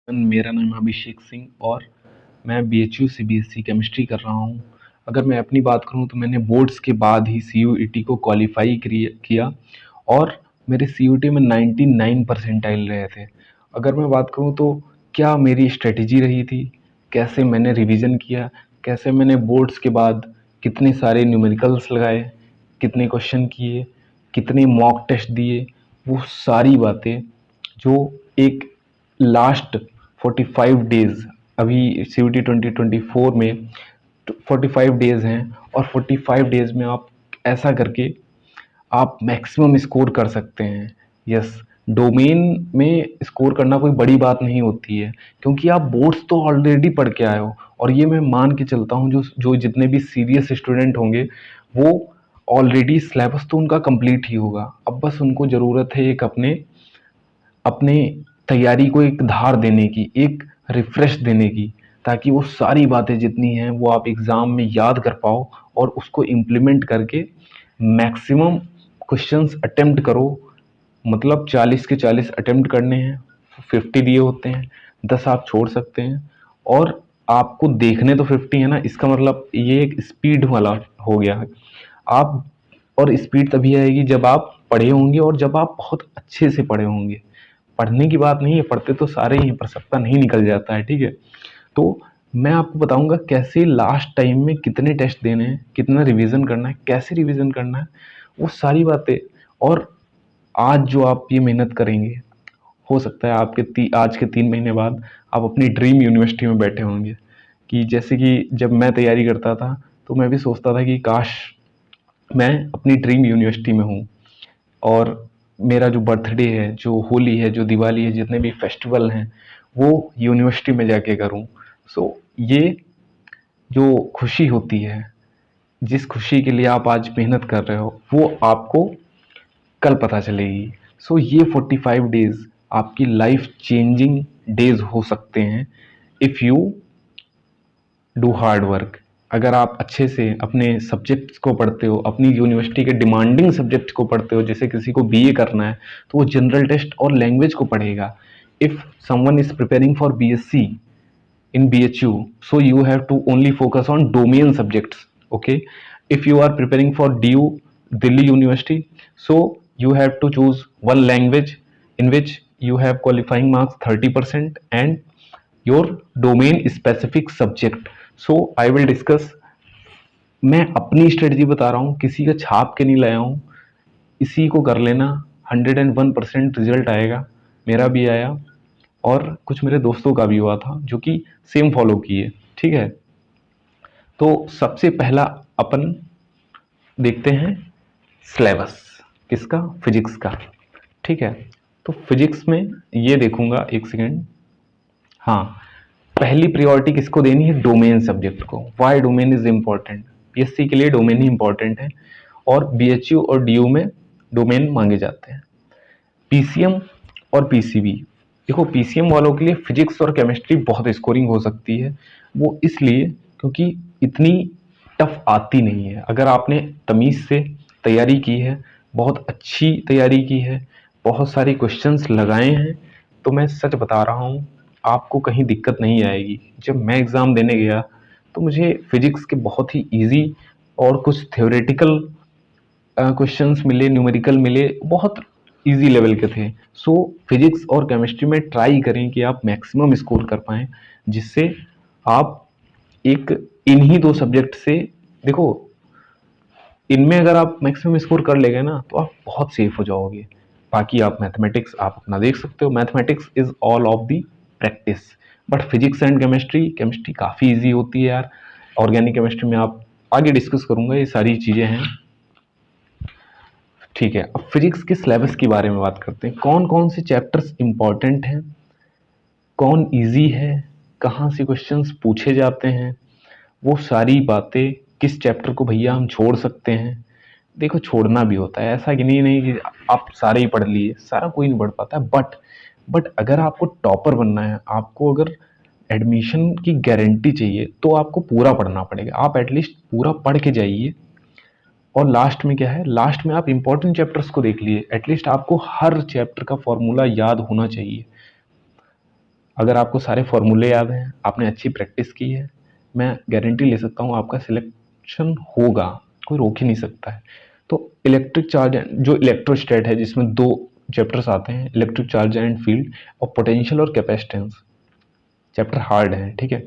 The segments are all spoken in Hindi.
मेरा नाम है अभिषेक सिंह और मैं बीएचयू से बीएससी केमिस्ट्री कर रहा हूँ। अगर मैं अपनी बात करूँ तो मैंने बोर्ड्स के बाद ही सीयूईटी को क्वालिफाई किया और मेरे सीयूईटी में 99 परसेंटाइल रहे थे। अगर मैं बात करूँ तो क्या मेरी स्ट्रेटजी रही थी, कैसे मैंने रिवीजन किया, कैसे मैंने बोर्ड्स के बाद कितने सारे न्यूमेरिकल्स लगाए, कितने क्वेश्चन किए, कितने मॉक टेस्ट दिए, वो सारी बातें जो एक लास्ट 45 डेज, अभी सीयूटी 2024 में 45 डेज हैं और 45 डेज में आप ऐसा करके आप मैक्सिमम स्कोर कर सकते हैं। यस, डोमेन में स्कोर करना कोई बड़ी बात नहीं होती है, क्योंकि आप बोर्ड्स तो ऑलरेडी पढ़ के आए हो और ये मैं मान के चलता हूँ जो जो जितने भी सीरियस स्टूडेंट होंगे वो ऑलरेडी सिलेबस तो उनका कंप्लीट ही होगा। अब बस उनको ज़रूरत है एक अपने अपने तैयारी को एक धार देने की, एक रिफ्रेश देने की, ताकि वो सारी बातें जितनी हैं वो आप एग्ज़ाम में याद कर पाओ और उसको इम्प्लीमेंट करके मैक्सिमम क्वेश्चंस अटेम्प्ट करो। मतलब 40 के 40 अटेम्प्ट करने हैं, 50 दिए होते हैं, 10 आप छोड़ सकते हैं और आपको देखने तो 50 है ना, इसका मतलब ये एक स्पीड वाला हो गया है। आप और स्पीड तभी आएगी जब आप पढ़े होंगे और जब आप बहुत अच्छे से पढ़े होंगे। पढ़ने की बात नहीं है, पढ़ते तो सारे ही हैं पर सबका नहीं निकल जाता है, ठीक है। तो मैं आपको बताऊंगा कैसे लास्ट टाइम में कितने टेस्ट देने हैं, कितना रिवीजन करना है, कैसे रिवीजन करना है, वो सारी बातें। और आज जो आप ये मेहनत करेंगे, हो सकता है आपके आज के 3 महीने बाद आप अपनी ड्रीम यूनिवर्सिटी में बैठे होंगे। कि जैसे कि जब मैं तैयारी करता था तो मैं भी सोचता था कि काश मैं अपनी ड्रीम यूनिवर्सिटी में हूँ और मेरा जो बर्थडे है, जो होली है, जो दिवाली है, जितने भी फेस्टिवल हैं वो यूनिवर्सिटी में जाके करूँ। सो ये जो खुशी होती है, जिस खुशी के लिए आप आज मेहनत कर रहे हो, वो आपको कल पता चलेगी। सो ये 45 डेज आपकी लाइफ चेंजिंग डेज हो सकते हैं if you do hard work. अगर आप अच्छे से अपने सब्जेक्ट्स को पढ़ते हो, अपनी यूनिवर्सिटी के डिमांडिंग सब्जेक्ट्स को पढ़ते हो, जैसे किसी को बीए करना है तो वो जनरल टेस्ट और लैंग्वेज को पढ़ेगा। If someone is preparing for BSc in BHU, so you have to only focus on domain subjects. Okay, if you are preparing for DU Delhi University, so you have to choose one language in which you have qualifying marks 30% and your domain specific subject. So I will discuss, मैं अपनी स्ट्रेटजी बता रहा हूँ, किसी का छाप के नहीं लाया हूँ। इसी को कर लेना, 101% रिजल्ट आएगा। मेरा भी आया और कुछ मेरे दोस्तों का भी हुआ था जो कि सेम फॉलो किए, ठीक है। तो सबसे पहला अपन देखते हैं सिलेबस किसका, फिजिक्स का, ठीक है। तो फिजिक्स में ये देखूंगा, एक सेकेंड। हाँ, पहली प्रायोरिटी किसको देनी है, डोमेन सब्जेक्ट को। Why domain is important, PSC के लिए डोमेन ही इंपॉर्टेंट है और बीएचयू और डीयू में डोमेन मांगे जाते हैं। पीसीएम और पीसीबी, देखो पीसीएम वालों के लिए फिजिक्स और केमिस्ट्री बहुत स्कोरिंग हो सकती है। वो इसलिए क्योंकि इतनी टफ आती नहीं है। अगर आपने तमीज़ से तैयारी की है, बहुत अच्छी तैयारी की है, बहुत सारे क्वेश्चंस लगाए हैं, तो मैं सच बता रहा हूँ आपको कहीं दिक्कत नहीं आएगी। जब मैं एग्ज़ाम देने गया तो मुझे फिजिक्स के बहुत ही इजी और कुछ थ्योरेटिकल क्वेश्चंस मिले, न्यूमेरिकल मिले, बहुत इजी लेवल के थे। सो फिजिक्स और केमिस्ट्री में ट्राई करें कि आप मैक्सिमम स्कोर कर पाएँ, जिससे आप एक इन्हीं 2 सब्जेक्ट से, देखो इनमें अगर आप मैक्सिमम स्कोर कर ले गए ना तो आप बहुत सेफ हो जाओगे। बाकी आप मैथमेटिक्स आप अपना देख सकते हो, mathematics is all of the practice. But physics and chemistry, chemistry काफ़ी ईजी होती है यार। ऑर्गेनिक केमिस्ट्री में आप आगे डिस्कस करूंगा, ये सारी चीज़ें हैं, ठीक है। अब फिजिक्स के सिलेबस के बारे में बात करते हैं। कौन कौन से चैप्टर्स इंपॉर्टेंट हैं, कौन इजी है, कहाँ से क्वेश्चंस पूछे जाते हैं, वो सारी बातें, किस चैप्टर को भैया हम छोड़ सकते हैं। देखो छोड़ना भी होता है, ऐसा कि नहीं कि आप सारे ही पढ़ लिए, सारा कोई नहीं पढ़ पाता है। बट अगर आपको टॉपर बनना है, आपको अगर एडमिशन की गारंटी चाहिए तो आपको पूरा पढ़ना पड़ेगा। आप एटलीस्ट पूरा पढ़ के जाइए और लास्ट में क्या है, लास्ट में आप इंपॉर्टेंट चैप्टर्स को देख लिए। एटलीस्ट आपको हर चैप्टर का फॉर्मूला याद होना चाहिए। अगर आपको सारे फॉर्मूले याद हैं, आपने अच्छी प्रैक्टिस की है, मैं गारंटी ले सकता हूँ आपका सिलेक्शन होगा, कोई रोक ही नहीं सकता है। तो इलेक्ट्रिक चार्ज एंड जो इलेक्ट्रोस्टैट है, जिसमें 2 चैप्टर्स आते हैं, इलेक्ट्रिक चार्ज एंड फील्ड और पोटेंशियल और कैपेसिटेंस, चैप्टर हार्ड है, ठीक है।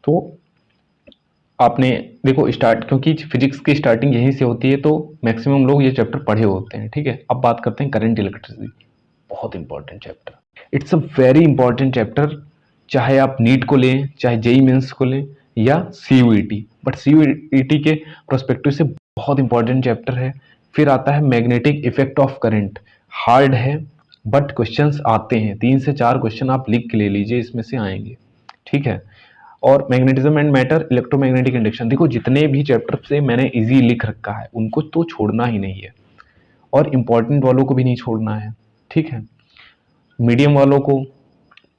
तो आपने देखो स्टार्ट, क्योंकि फिजिक्स की स्टार्टिंग यहीं से होती है, तो मैक्सिमम लोग ये चैप्टर पढ़े होते हैं, ठीक है। अब बात करते हैं करंट इलेक्ट्रिसिटी, बहुत important chapter, it's a very important chapter. चाहे आप नीट को लें, चाहे जेई मेंस को लें या सीयूईटी, बट सीयूईटी के प्रोस्पेक्टिव से बहुत इंपॉर्टेंट चैप्टर है। फिर आता है magnetic effect of current, hard है बट क्वेश्चंस आते हैं, 3 से 4 क्वेश्चन आप लिख के ले लीजिए, इसमें से आएंगे, ठीक है। और magnetism and matter, electromagnetic induction, देखो जितने भी चैप्टर से मैंने इजी लिख रखा है उनको तो छोड़ना ही नहीं है, और इंपॉर्टेंट वालों को भी नहीं छोड़ना है, ठीक है। मीडियम वालों को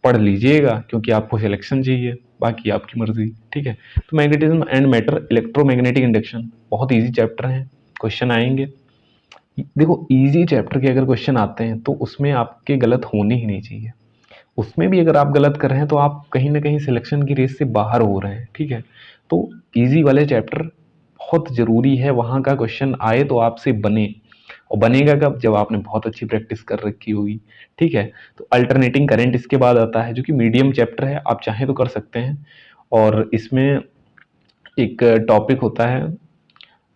पढ़ लीजिएगा क्योंकि आपको सिलेक्शन चाहिए, बाकी आपकी मर्जी, ठीक है। तो magnetism and matter, electromagnetic induction, बहुत इजी चैप्टर है, क्वेश्चन आएंगे। देखो इजी चैप्टर के अगर क्वेश्चन आते हैं तो उसमें आपके गलत होने ही नहीं चाहिए, उसमें भी अगर आप गलत कर रहे हैं तो आप कहीं ना कहीं सिलेक्शन की रेस से बाहर हो रहे हैं, ठीक है। तो इजी वाले चैप्टर बहुत ज़रूरी है, वहाँ का क्वेश्चन आए तो आपसे बने, और बनेगा कब, जब आपने बहुत अच्छी प्रैक्टिस कर रखी होगी, ठीक है। तो अल्टरनेटिंग करंट इसके बाद आता है, जो कि मीडियम चैप्टर है, आप चाहें तो कर सकते हैं। और इसमें एक टॉपिक होता है,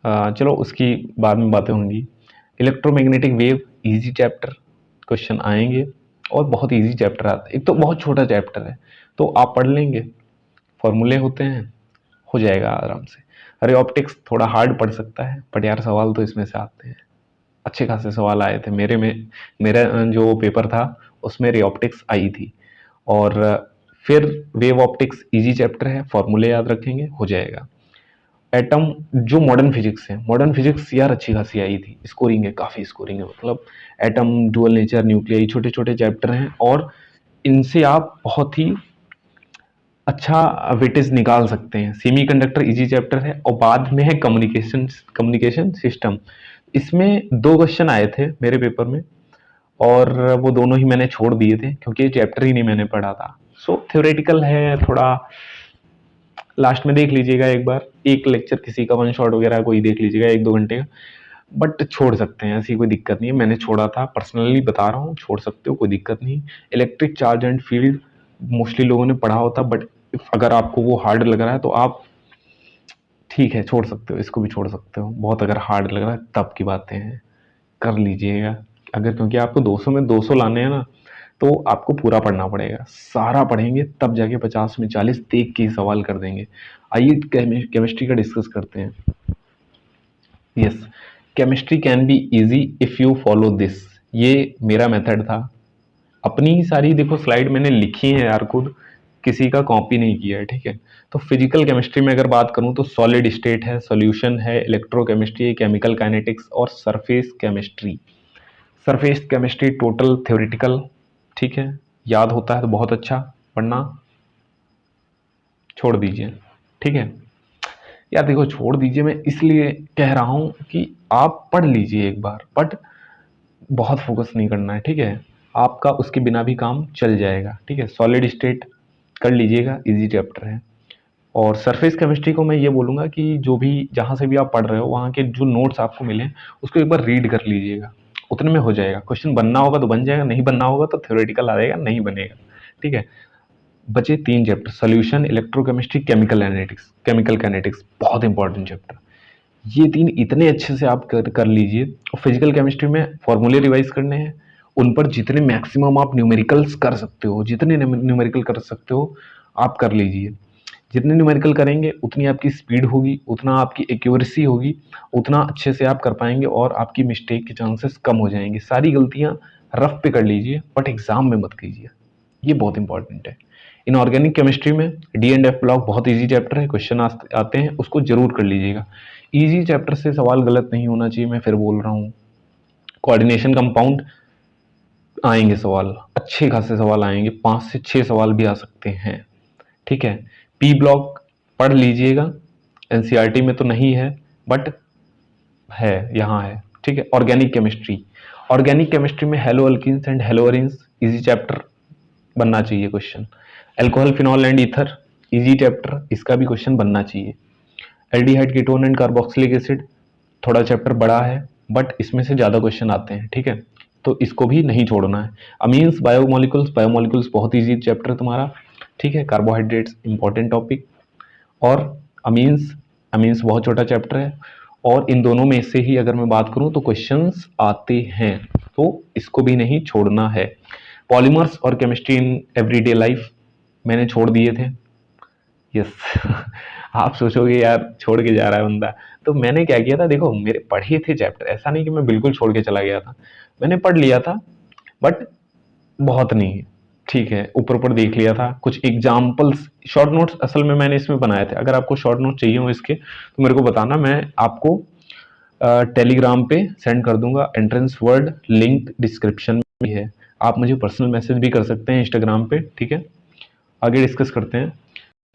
चलो उसकी बाद में बातें होंगी। Electromagnetic wave, easy chapter, question आएंगे, और बहुत इजी चैप्टर आता है, एक तो बहुत छोटा चैप्टर है, तो आप पढ़ लेंगे, फॉर्मूले होते हैं, हो जाएगा आराम से। अरे ऑप्टिक्स थोड़ा हार्ड पड़ सकता है, बट यार सवाल तो इसमें से आते हैं, अच्छे खासे सवाल आए थे मेरा जो पेपर था उसमें रे ऑप्टिक्स आई थी। और फिर वेव ऑप्टिक्स इजी चैप्टर है, फॉर्मूले याद रखेंगे, हो जाएगा। एटम, जो मॉडर्न फिजिक्स है, मॉडर्न फिजिक्स यार अच्छी खासी आई थी, स्कोरिंग है, काफ़ी स्कोरिंग है, मतलब एटम, डुअल नेचर, न्यूक्लियर, छोटे छोटे चैप्टर हैं, और इनसे आप बहुत ही अच्छा वेटेज निकाल सकते हैं। सेमीकंडक्टर इजी चैप्टर है, और बाद में है कम्युनिकेशन सिस्टम। इसमें 2 क्वेश्चन आए थे मेरे पेपर में, और वो दोनों ही मैंने छोड़ दिए थे क्योंकि ये चैप्टर ही नहीं मैंने पढ़ा था। सो थ्योरेटिकल है थोड़ा, लास्ट में देख लीजिएगा एक बार, एक लेक्चर किसी का 1 शॉट वगैरह कोई देख लीजिएगा 1-2 घंटे का, बट छोड़ सकते हैं, ऐसी कोई दिक्कत नहीं है, मैंने छोड़ा था, पर्सनली बता रहा हूँ, छोड़ सकते हो, कोई दिक्कत नहीं। Electric charge and field mostly लोगों ने पढ़ा होता, बट अगर आपको वो हार्ड लग रहा है तो आप, ठीक है, छोड़ सकते हो, इसको भी छोड़ सकते हो, बहुत अगर हार्ड लग रहा है तब की बातें हैं, कर लीजिएगा। अगर क्योंकि आपको 200 में 200 लाने हैं ना, तो आपको पूरा पढ़ना पड़ेगा, सारा पढ़ेंगे तब जाके 50 में 40 देख के ही सवाल कर देंगे। आइए केमिस्ट्री का डिस्कस करते हैं। Yes, chemistry can be easy if you follow this, ये मेरा मेथड था, अपनी ही सारी देखो स्लाइड मैंने लिखी है यार, खुद किसी का कॉपी नहीं किया है, ठीक है। तो फिजिकल केमिस्ट्री में अगर बात करूं तो सॉलिड स्टेट है, सॉल्यूशन है, इलेक्ट्रोकेमिस्ट्री है, केमिकल काइनेटिक्स और surface chemistry. Surface chemistry total theoretical, ठीक है, याद होता है तो बहुत अच्छा, वरना छोड़ दीजिए, ठीक है। यार देखो छोड़ दीजिए मैं इसलिए कह रहा हूं कि आप पढ़ लीजिए एक बार, बट बहुत फोकस नहीं करना है, ठीक है। आपका उसके बिना भी काम चल जाएगा, ठीक है। सॉलिड स्टेट कर लीजिएगा, इजी चैप्टर है। और सरफेस केमिस्ट्री को मैं ये बोलूँगा कि जो भी जहाँ से भी आप पढ़ रहे हो वहाँ के जो नोट्स आपको मिले उसको एक बार रीड कर लीजिएगा, उतने में हो जाएगा। क्वेश्चन बनना होगा तो बन जाएगा, नहीं बनना होगा तो थ्योरेटिकल आ जाएगा, नहीं बनेगा, ठीक है। बचे 3 chapter, solution, electrochemistry, chemical kinetics, बहुत इंपॉर्टेंट चैप्टर। ये 3 इतने अच्छे से आप कर लीजिए। और फिजिकल केमिस्ट्री में फॉर्मूले रिवाइज करने हैं, उन पर जितने मैक्सिमम आप न्यूमेरिकल्स कर सकते हो, जितने न्यूमेरिकल कर सकते हो आप कर लीजिए। जितने न्यूमेरिकल करेंगे उतनी आपकी स्पीड होगी, उतना आपकी एक्यूरेसी होगी, उतना अच्छे से आप कर पाएंगे, और आपकी मिस्टेक के चांसेस कम हो जाएंगे। सारी गलतियां रफ पे कर लीजिए, बट एग्जाम में मत कीजिए, ये बहुत इंपॉर्टेंट है। इनऑर्गेनिक केमिस्ट्री में डी एंड एफ ब्लॉक बहुत इजी चैप्टर है, क्वेश्चन आते हैं, उसको जरूर कर लीजिएगा। इजी चैप्टर से सवाल गलत नहीं होना चाहिए, मैं फिर बोल रहा हूँ। कोऑर्डिनेशन कंपाउंड आएंगे सवाल, अच्छे खासे सवाल आएंगे, 5 से 6 सवाल भी आ सकते हैं, ठीक है। पी ब्लॉक पढ़ लीजिएगा, एनसीईआरटी में तो नहीं है बट है, यहाँ है, ठीक है। ऑर्गेनिक केमिस्ट्री में haloalkanes and haloarenes, easy chapter बनना चाहिए question. Alcohol, phenol and ether, easy chapter, इसका भी क्वेश्चन बनना चाहिए। Aldehyde, ketone and carboxylic acid, थोड़ा चैप्टर बड़ा है बट इसमें से ज़्यादा क्वेश्चन आते हैं, ठीक है, तो इसको भी नहीं छोड़ना है। अमीन्स, बायोमोलिकुल्स, बायोमोलिकुल्स बहुत ईजी चैप्टर तुम्हारा, ठीक है। कार्बोहाइड्रेट्स इंपॉर्टेंट टॉपिक, और अमीन्स, अमीन्स बहुत छोटा चैप्टर है, और इन दोनों में से ही अगर मैं बात करूं तो क्वेश्चंस आते हैं, तो इसको भी नहीं छोड़ना है। पॉलीमर्स और केमिस्ट्री इन एवरीडे लाइफ मैंने छोड़ दिए थे, यस आप सोचोगे यार छोड़ के जा रहा है बंदा, तो मैंने क्या किया था, देखो मेरे पढ़े थे चैप्टर, ऐसा नहीं कि मैं बिल्कुल छोड़ के चला गया था, मैंने पढ़ लिया था बट बहुत नहीं, ठीक है, ऊपर ऊपर देख लिया था, कुछ एग्जाम्पल्स, शॉर्ट नोट्स असल में मैंने इसमें बनाए थे। अगर आपको शॉर्ट नोट चाहिए हो इसके तो मेरे को बताना, मैं आपको टेलीग्राम पे सेंड कर दूंगा, एंट्रेंस वर्ड लिंक डिस्क्रिप्शन में भी है, आप मुझे पर्सनल मैसेज भी कर सकते हैं इंस्टाग्राम पे, ठीक है। आगे डिस्कस करते हैं।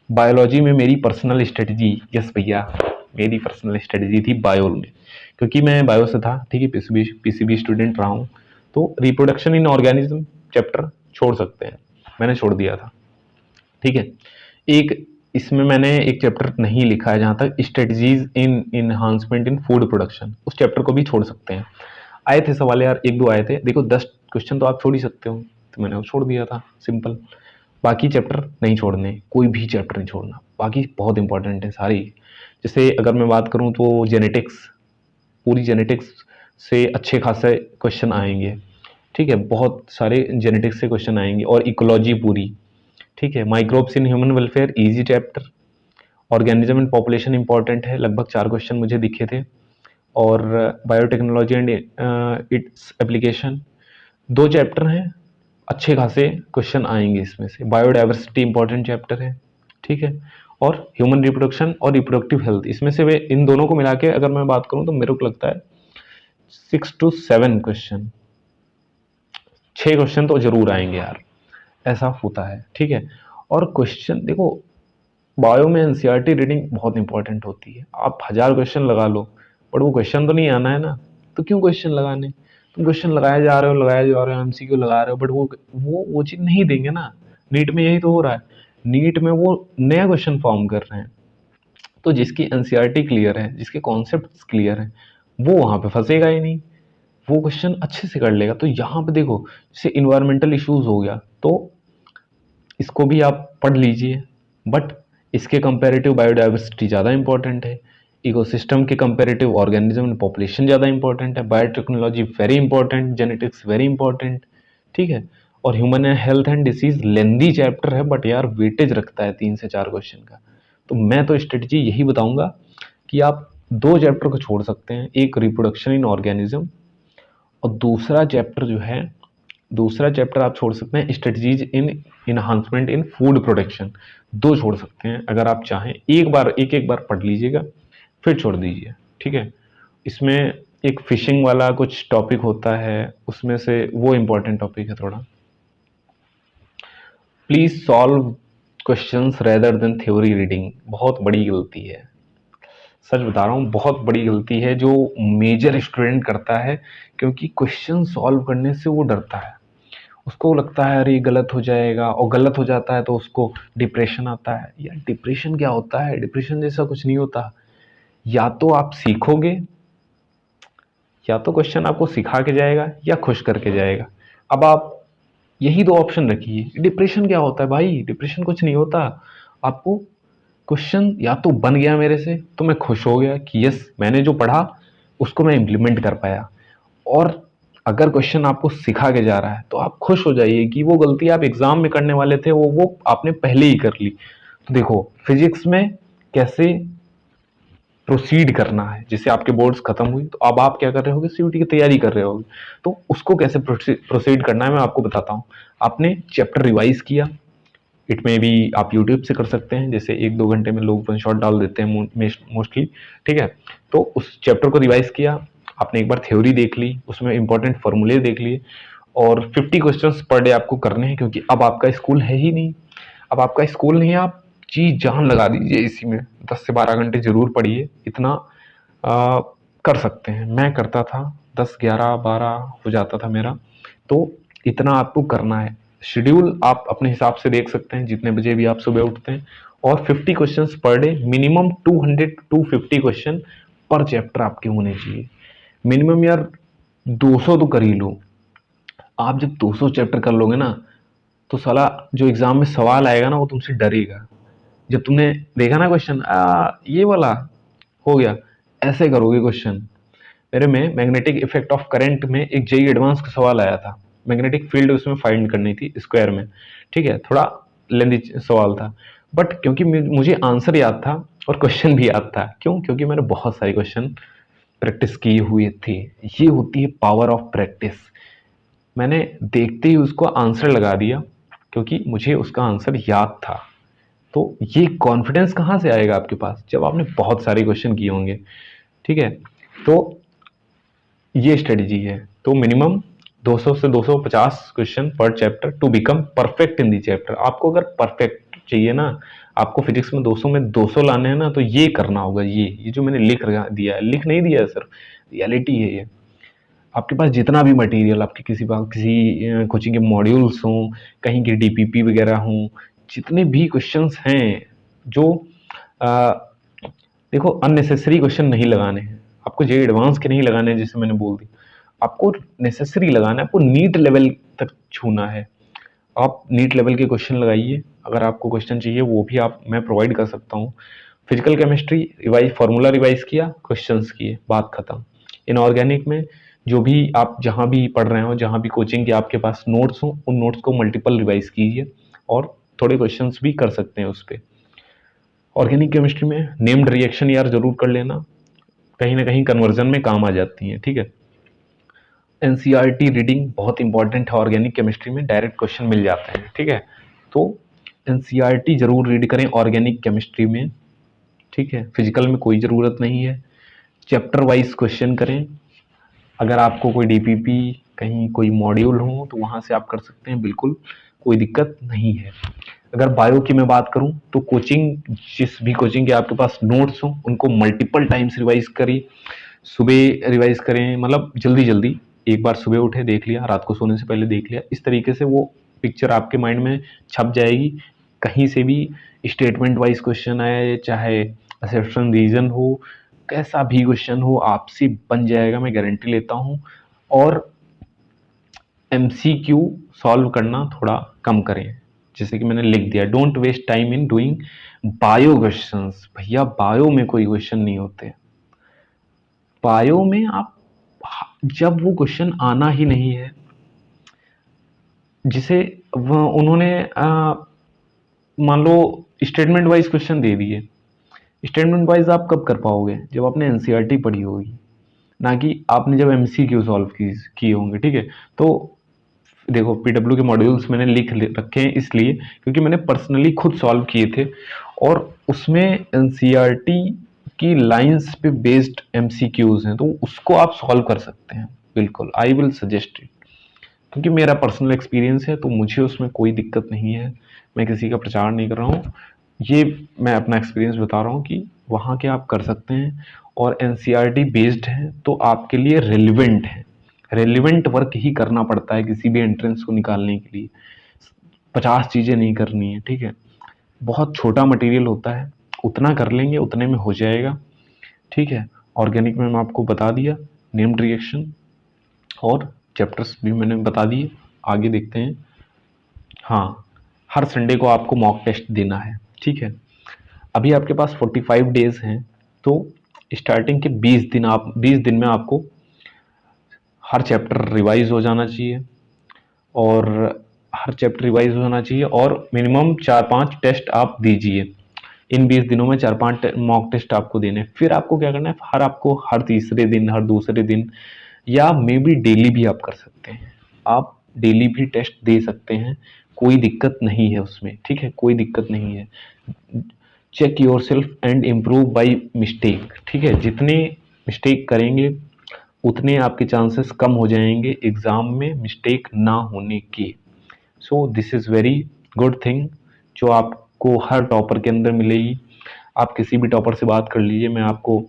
बायोलॉजी में मेरी पर्सनल स्ट्रेटजी, यस भैया मेरी पर्सनल स्ट्रेटजी थी बायो में, क्योंकि मैं बायो से था, ठीक है, पीसीबी स्टूडेंट रहा हूँ, तो रिप्रोडक्शन इन ऑर्गेनिज्म चैप्टर छोड़ सकते हैं, मैंने छोड़ दिया था, ठीक है। एक इसमें मैंने एक चैप्टर नहीं लिखा है जहाँ तक स्ट्रेटजीज इन इनहांसमेंट इन फूड प्रोडक्शन, उस चैप्टर को भी छोड़ सकते हैं। आए थे सवाल यार, एक दो आए थे, देखो 10 क्वेश्चन तो आप छोड़ ही सकते हो, तो मैंने वो छोड़ दिया था, सिंपल। बाकी चैप्टर नहीं छोड़ने, कोई भी चैप्टर नहीं छोड़ना, बाकी बहुत इंपॉर्टेंट है सारी। जैसे अगर मैं बात करूं तो जेनेटिक्स, पूरी जेनेटिक्स से अच्छे खासे क्वेश्चन आएंगे, ठीक है, बहुत सारे जेनेटिक्स से क्वेश्चन आएंगे, और इकोलॉजी पूरी, ठीक है। Microbes in human welfare, easy chapter. Organism and population important है, लगभग 4 क्वेश्चन मुझे दिखे थे। और biotechnology and its application, 2 chapter हैं, अच्छे खासे क्वेश्चन आएंगे इसमें से। बायोडाइवर्सिटी इंपॉर्टेंट चैप्टर है, ठीक है। और ह्यूमन रिप्रोडक्शन और रिप्रोडक्टिव हेल्थ, इसमें से वे इन दोनों को मिला के अगर मैं बात करूं तो मेरे को लगता है 6 to 7 क्वेश्चन, 6 क्वेश्चन तो जरूर आएंगे यार, ऐसा होता है, ठीक है। और क्वेश्चन देखो, बायो में एनसीईआरटी रीडिंग बहुत इंपॉर्टेंट होती है, आप 1000 क्वेश्चन लगा लो बट वो क्वेश्चन तो नहीं आना है ना, तो क्यों क्वेश्चन लगाने, तुम क्वेश्चन लगाए जा रहे हो, एमसीक्यू लगा रहे हो, बट वो चीज नहीं देंगे ना। नीट में यही तो हो रहा है, नीट में वो नया क्वेश्चन फॉर्म कर रहे हैं, तो जिसकी एनसीईआरटी क्लियर है, जिसके कॉन्सेप्ट क्लियर है, वो वहां पे फंसेगा ही नहीं, वो क्वेश्चन अच्छे से कर लेगा। तो यहाँ पे देखो, जैसे इन्वायरमेंटल इश्यूज हो गया, तो इसको भी आप पढ़ लीजिए, बट इसके कंपैरेटिव बायोडाइवर्सिटी ज़्यादा इंपॉर्टेंट है, इकोसिस्टम के कंपैरेटिव ऑर्गेनिज्म एंड पॉपुलेशन ज़्यादा इंपॉर्टेंट है, biotechnology very important, genetics very important, ठीक है। और human health and disease lengthy chapter है बट यार वेटेज रखता है 3 से 4 क्वेश्चन का। तो मैं तो स्ट्रेटजी यही बताऊंगा कि आप 2 चैप्टर को छोड़ सकते हैं, एक रिप्रोडक्शन इन ऑर्गेनिज्म, और दूसरा चैप्टर जो है, दूसरा चैप्टर आप छोड़ सकते हैं स्ट्रेटजीज इन इनहांसमेंट इन फूड प्रोडक्शन, 2 छोड़ सकते हैं अगर आप चाहें, एक बार एक बार पढ़ लीजिएगा फिर छोड़ दीजिए, ठीक है। इसमें एक फिशिंग वाला कुछ टॉपिक होता है, उसमें से वो इंपॉर्टेंट टॉपिक है थोड़ा। Please solve questions rather than theory reading, बहुत बड़ी गलती है, सच बता रहा हूँ, बहुत बड़ी गलती है जो मेजर स्टूडेंट करता है, क्योंकि क्वेश्चन सॉल्व करने से वो डरता है, उसको लगता है अरे गलत हो जाएगा, और गलत हो जाता है तो उसको डिप्रेशन आता है। यार डिप्रेशन क्या होता है, डिप्रेशन जैसा कुछ नहीं होता, या तो आप सीखोगे, या तो क्वेश्चन आपको सिखा के जाएगा या खुश करके जाएगा। अब आप यही 2 ऑप्शन रखिए। डिप्रेशन क्या होता है भाई, डिप्रेशन कुछ नहीं होता, आपको क्वेश्चन या तो बन गया मेरे से तो मैं खुश हो गया कि यस मैंने जो पढ़ा उसको मैं इम्प्लीमेंट कर पाया, और अगर क्वेश्चन आपको सिखा के जा रहा है तो आप खुश हो जाइए कि वो गलती आप एग्जाम में करने वाले थे वो आपने पहले ही कर ली। तो देखो फिजिक्स में कैसे प्रोसीड करना है, जैसे आपके बोर्ड्स खत्म हुई तो अब आप क्या कर रहे होगे, सीयूटी की तैयारी कर रहे होगे, तो उसको कैसे प्रोसीड करना है मैं आपको बताता हूँ। आपने चैप्टर रिवाइज किया, इट में भी आप यूट्यूब से कर सकते हैं, जैसे 1-2 घंटे में लोग वन शॉट डाल देते हैं मोस्टली, ठीक है। तो उस चैप्टर को रिवाइज किया आपने, एक बार थ्योरी देख ली, उसमें इंपॉर्टेंट फॉर्मूले देख लिए, और 50 क्वेश्चंस पर डे आपको करने हैं, क्योंकि अब आपका स्कूल है ही नहीं, अब आपका स्कूल नहीं है, आप जी जान लगा दीजिए इसी में, 10 से 12 घंटे जरूर पढ़िए, इतना कर सकते हैं। मैं करता था, 10, 11, 12 हो जाता था मेरा, तो इतना आपको करना है। शेड्यूल आप अपने हिसाब से देख सकते हैं, जितने बजे भी आप सुबह उठते हैं। और 50 questions per day, minimum 200 to 50 question per chapter आपके होने चाहिए। मिनिमम यार 200 तो कर ही लो। आप जब 200 चैप्टर कर लोगे ना, तो साला जो एग्जाम में सवाल आएगा ना, वो तुमसे डरेगा। जब तुमने देखा ना क्वेश्चन, ये वाला हो गया, ऐसे करोगे क्वेश्चन। मेरे में मैग्नेटिक इफेक्ट ऑफ करंट में एक जेई एडवांस का सवाल आया था, मैग्नेटिक फील्ड उसमें फाइंड करनी थी स्क्वायर में, ठीक है, थोड़ा लेंदी सवाल था, बट क्योंकि मुझे आंसर याद था और क्वेश्चन भी याद था, क्यों? क्योंकि मैंने बहुत सारे क्वेश्चन प्रैक्टिस किए हुए थे। ये होती है पावर ऑफ प्रैक्टिस। मैंने देखते ही उसको आंसर लगा दिया, क्योंकि मुझे उसका आंसर याद था। तो ये कॉन्फिडेंस कहाँ से आएगा आपके पास? जब आपने बहुत सारे क्वेश्चन किए होंगे, ठीक है। तो ये स्ट्रेटजी है। तो मिनिमम 200 से 250 question per chapter two become perfect in the chapter. आपको अगर परफेक्ट चाहिए ना, आपको फिजिक्स में 200 में 200 लाने हैं ना, तो ये करना होगा। ये जो मैंने दिया है, लिख नहीं दिया है सर, रियलिटी है ये। आपके पास जितना भी मटेरियल, आपके किसी कोचिंग के मॉड्यूल्स हों, कहीं की डीपीपी वगैरह हों, जितने भी क्वेश्चंस हैं, जो आ, देखो अननेसेसरी क्वेश्चन नहीं लगाने हैं आपको, जे एडवांस के नहीं लगाने हैं, जैसे मैंने बोल दी। आपको नेसेसरी लगाना है, आपको नीट लेवल तक छूना है। आप नीट लेवल के क्वेश्चन लगाइए। अगर आपको क्वेश्चन चाहिए वो भी मैं प्रोवाइड कर सकता हूँ। Physical chemistry revise, formula revise किया, क्वेश्चंस किए, बात खत्म। इनऑर्गेनिक में जो भी आप जहाँ भी पढ़ रहे हो, जहाँ भी कोचिंग के आपके पास नोट्स हो, उन नोट्स को मल्टीपल रिवाइज कीजिए और थोड़े क्वेश्चंस भी कर सकते हैं उस पर। ऑर्गेनिक केमिस्ट्री में नेम्ड रिएक्शन यार जरूर कर लेना, कहीं ना कहीं कन्वर्जन में काम आ जाती हैं, ठीक है। एनसीईआरटी रीडिंग बहुत इंपॉर्टेंट है ऑर्गेनिक केमिस्ट्री में, डायरेक्ट क्वेश्चन मिल जाते हैं, ठीक है। तो एनसीईआरटी जरूर रीड करें ऑर्गेनिक केमिस्ट्री में, ठीक है। फिजिकल में कोई ज़रूरत नहीं है। चैप्टर वाइज क्वेश्चन करें। अगर आपको कोई डीपीपी, कहीं कोई मॉड्यूल हो, तो वहाँ से आप कर सकते हैं, बिल्कुल कोई दिक्कत नहीं है। अगर बायो की मैं बात करूं, तो कोचिंग, जिस भी कोचिंग के आपके पास नोट्स हो, उनको मल्टीपल टाइम्स रिवाइज करिए। सुबह रिवाइज करें, मतलब जल्दी जल्दी, एक बार सुबह उठे देख लिया, रात को सोने से पहले देख लिया, इस तरीके से वो पिक्चर आपके माइंड में छप जाएगी। कहीं से भी स्टेटमेंट वाइज क्वेश्चन आए, चाहे असर्शन रीजन हो, कैसा भी क्वेश्चन हो, आपसे बन जाएगा, मैं गारंटी लेता हूँ। और एमसीक्यू सॉल्व करना थोड़ा कम करें, जैसे कि मैंने लिख दिया, don't waste time in doing bio questions. भैया बायो में कोई क्वेश्चन नहीं होते। बायो में आप, जब वो क्वेश्चन आना ही नहीं है, जिसे उन्होंने मान लो स्टेटमेंट वाइज क्वेश्चन दे दिए, स्टेटमेंट वाइज आप कब कर पाओगे? जब आपने एनसीईआरटी पढ़ी होगी, ना कि आपने जब एमसीक्यू सॉल्व किए होंगे, ठीक है। तो देखो पीडब्ल्यू के मॉड्यूल्स मैंने लिख रखे हैं, इसलिए क्योंकि मैंने पर्सनली खुद सॉल्व किए थे, और उसमें एनसीईआरटी की लाइंस पे बेस्ड एमसीक्यूज हैं, तो उसको आप सॉल्व कर सकते हैं, बिल्कुल आई विल सजेस्ट इट। क्योंकि मेरा पर्सनल एक्सपीरियंस है, तो मुझे उसमें कोई दिक्कत नहीं है। मैं किसी का प्रचार नहीं कर रहा हूँ, ये मैं अपना एक्सपीरियंस बता रहा हूँ कि वहाँ के आप कर सकते हैं। और एनसीईआरटी बेस्ड है, तो आपके लिए रेलिवेंट है। रेलिवेंट वर्क ही करना पड़ता है किसी भी एंट्रेंस को निकालने के लिए। 50 चीज़ें नहीं करनी है, ठीक है। बहुत छोटा मटेरियल होता है, उतना कर लेंगे, उतने में हो जाएगा, ठीक है। ऑर्गेनिक में मैं आपको बता दिया, नेम्ड रिएक्शन और चैप्टर्स भी मैंने बता दिए। आगे देखते हैं। हाँ, हर संडे को आपको मॉक टेस्ट देना है, ठीक है। अभी आपके पास 45 डेज हैं, तो स्टार्टिंग के 20 दिन में आपको हर चैप्टर रिवाइज हो जाना चाहिए, और हर चैप्टर रिवाइज हो जाना चाहिए, और मिनिमम 4-5 टेस्ट आप दीजिए। इन 20 दिनों में 4-5 मॉक टेस्ट आपको देने। फिर आपको क्या करना है, आपको हर तीसरे दिन, हर दूसरे दिन, या मे बी डेली भी आप कर सकते हैं। आप डेली भी टेस्ट दे सकते हैं, कोई दिक्कत नहीं है उसमें, ठीक है, कोई दिक्कत नहीं है। Check yourself and improve by mistake, ठीक है। जितने मिस्टेक करेंगे, उतने आपके चांसेस कम हो जाएंगे एग्जाम में मिस्टेक ना होने के। So this is very good thing, जो आपको हर टॉपर के अंदर मिलेगी। आप किसी भी टॉपर से बात कर लीजिए, मैं आपको,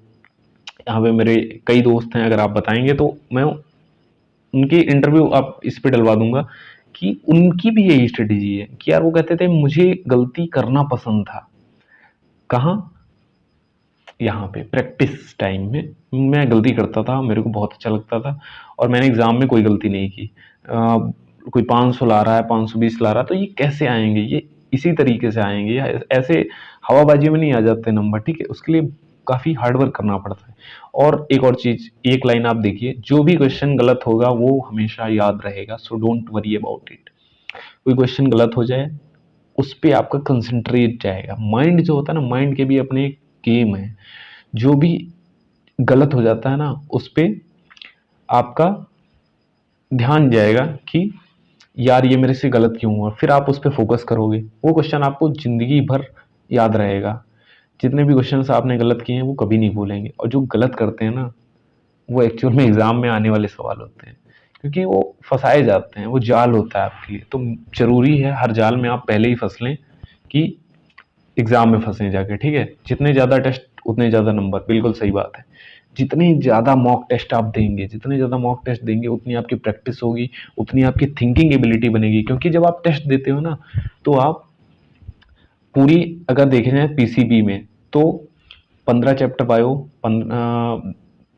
यहाँ पे मेरे कई दोस्त हैं, अगर आप बताएंगे तो मैं उनकी इंटरव्यू आप इस पे डलवा दूंगा कि उनकी भी यही स्ट्रेटेजी है कि यार वो कहते थे मुझे गलती करना पसंद था। कहाँ? यहाँ पे प्रैक्टिस टाइम में मैं गलती करता था, मेरे को बहुत अच्छा लगता था और मैंने एग्ज़ाम में कोई गलती नहीं की। कोई 500 ला रहा है, 520 ला रहा है, तो ये कैसे आएँगे? ये इसी तरीके से आएँगे या ऐसे हवाबाजी में नहीं आ जाते नंबर, ठीक है? उसके लिए काफ़ी हार्ड वर्क करना पड़ता है। और एक और चीज़, एक लाइन आप देखिए, जो भी क्वेश्चन गलत होगा वो हमेशा याद रहेगा, so don't worry about it. कोई क्वेश्चन गलत हो जाए, उस पे आपका कंसंट्रेट जाएगा। माइंड जो होता है ना, माइंड के भी अपने एक गेम है। जो भी गलत हो जाता है ना, उस पे आपका ध्यान जाएगा कि यार ये मेरे से गलत क्यों हुआ, फिर आप उस पे फोकस करोगे, वो क्वेश्चन आपको जिंदगी भर याद रहेगा। जितने भी क्वेश्चन आपने गलत किए हैं वो कभी नहीं भूलेंगे, और जो गलत करते हैं ना, वो एक्चुअल में एग्जाम में आने वाले सवाल होते हैं, क्योंकि वो फंसाए जाते हैं, वो जाल होता है आपके लिए। तो जरूरी है हर जाल में आप पहले ही फंस लें कि एग्जाम में फंसे जाके, ठीक है? जितने ज़्यादा टेस्ट उतने ज़्यादा नंबर, बिल्कुल सही बात है। जितने ज़्यादा मॉक टेस्ट आप देंगे, जितने ज़्यादा मॉक टेस्ट देंगे, उतनी आपकी प्रैक्टिस होगी, उतनी आपकी थिंकिंग एबिलिटी बनेगी। क्योंकि जब आप टेस्ट देते हो ना, तो आप पूरी, अगर देखे जाए पीसीबी में, तो 15 चैप्टर बायो,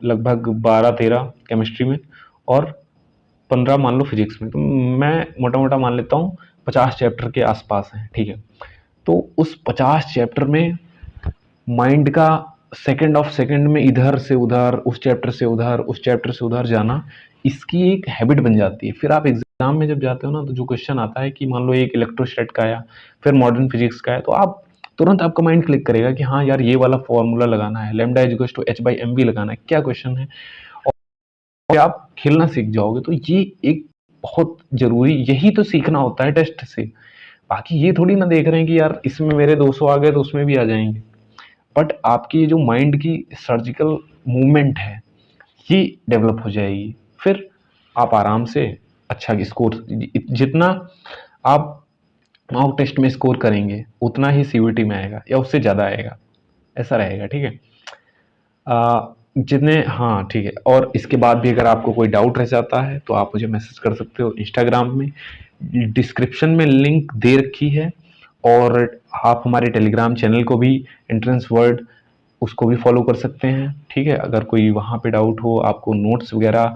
लगभग 12-13 केमिस्ट्री में, और 15 मान लो फिजिक्स में, तो मैं मोटा मोटा मान लेता हूँ 50 चैप्टर के आसपास है, ठीक है? तो उस 50 चैप्टर में माइंड का सेकंड ऑफ सेकंड में इधर से उधर, उस चैप्टर से उधर, उस चैप्टर से उधर जाना, इसकी एक हैबिट बन जाती है। फिर आप एग्जाम में जब जाते हो ना, तो जो क्वेश्चन आता है कि मान लो एक इलेक्ट्रोस्टैट का आया, फिर मॉडर्न फिजिक्स का है, तो आप तुरंत आपका माइंड क्लिक करेगा कि हाँ यार ये वाला फॉर्मूला लगाना है, लैम्डा इक्वल्स टू h/mv लगाना है, क्या क्वेश्चन है, और आप खेलना सीख जाओगे। तो ये एक बहुत जरूरी, यही तो सीखना होता है टेस्ट से। बाकी ये थोड़ी ना देख रहे हैं कि यार इसमें मेरे 200 आ गए तो उसमें भी आ जाएंगे। बट आपकी जो माइंड की सर्जिकल मूवमेंट है, ये डेवलप हो जाएगी, फिर आप आराम से अच्छा स्कोर, जितना आप मॉक टेस्ट में स्कोर करेंगे उतना ही सीयूईटी में आएगा या उससे ज़्यादा आएगा, ऐसा रहेगा, ठीक है? जितने, हाँ ठीक है। और इसके बाद भी अगर आपको कोई डाउट रह जाता है तो आप मुझे मैसेज कर सकते हो इंस्टाग्राम में, डिस्क्रिप्शन में लिंक दे रखी है। और आप हमारे टेलीग्राम चैनल को भी, एंट्रेंस वर्ल्ड, उसको भी फॉलो कर सकते हैं, ठीक है? अगर कोई वहाँ पे डाउट हो, आपको नोट्स वगैरह,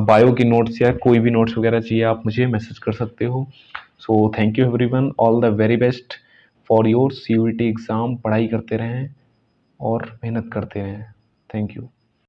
बायो की नोट्स या कोई भी नोट्स वगैरह चाहिए, आप मुझे मैसेज कर सकते हो। So thank you everyone, all the very best for your CUET exam. पढ़ाई करते रहें और मेहनत करते रहें। Thank you.